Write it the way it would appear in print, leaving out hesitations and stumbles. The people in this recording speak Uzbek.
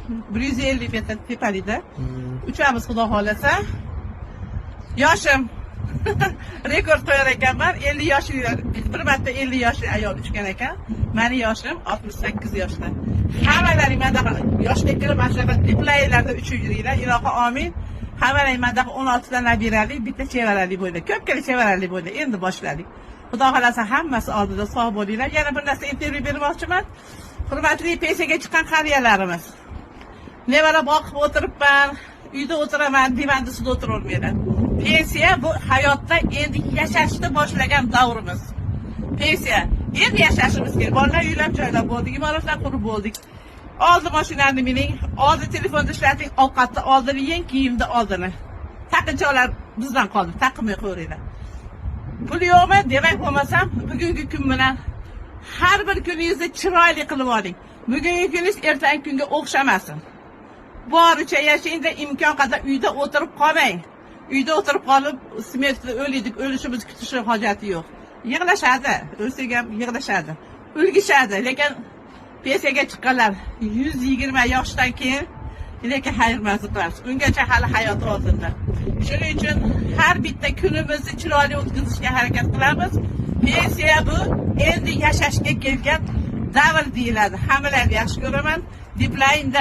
150 metr tepalikda. Uchamiz xudo xolasa. Yoshim rekord qo'yar ekanman. 50 yoshli bir marta 50 yoshli ayol uchgan ekan. Meni yoshim 68 yoshda. Hammalaring menda yoshga kirib mana shunaqa diplaylarda uchib yuringlar. Ilohi amin. Hammalaring menda 16 ta nabirali, bitta chevarali bo'ldi. Ko'pkali chevarali bo'ldi. Endi boshladik. Xudo xolasa hammasi oldida sog' bo'linglar. Yana bir narsa intervyu bermoqchiman. Hurmatli pensiyaga chiqqan qariyalarimiz. Nevara boqib o'tiribman, uyda o'tiraman, divanda ustida o'tiravermayman. Pensiya bu hayotda endi yashashni boshlagan davrimiz. Pensiya endi yashashimiz kerak. Bolalar uylab joylab bo'ldik, imoratlar qurib bo'ldik. Oldi mashinani mining, oldi telefonni ishlating, ovqatni oldini yeng, kiyimni oldini. Taqinchoqlar bizdan qoldi, taqmay qo'yinglar. Pul yo'qmi demak bo'lmasam, bugungi kun bilan har bir kuningizni chiroyli qilib oling. Bugungi kuningiz ertangi kunga o'xshamasin. Boricha yashayingda imkon qadar uyda o'tirib qolmang. Uyda o'tirib qolib smertda o'laydik, o'lishimiz kutishi hojati yo'q. Yig'lashadi, o'lsak ham yig'lashadi. Ulgishadi, lekin pensiyaga chiqqanlar 120 yoshdan keyin lekin xayr-ma'zur qilamiz. Ungacha hali hayot oldinda. Shuning uchun har bitta kunimizni chiroyli o'tkazishga harakat qilamiz. Pensiya bu endi yashashga kelgan davr deyiladi. Hammalarni yaxshi ko'raman. Diplayinda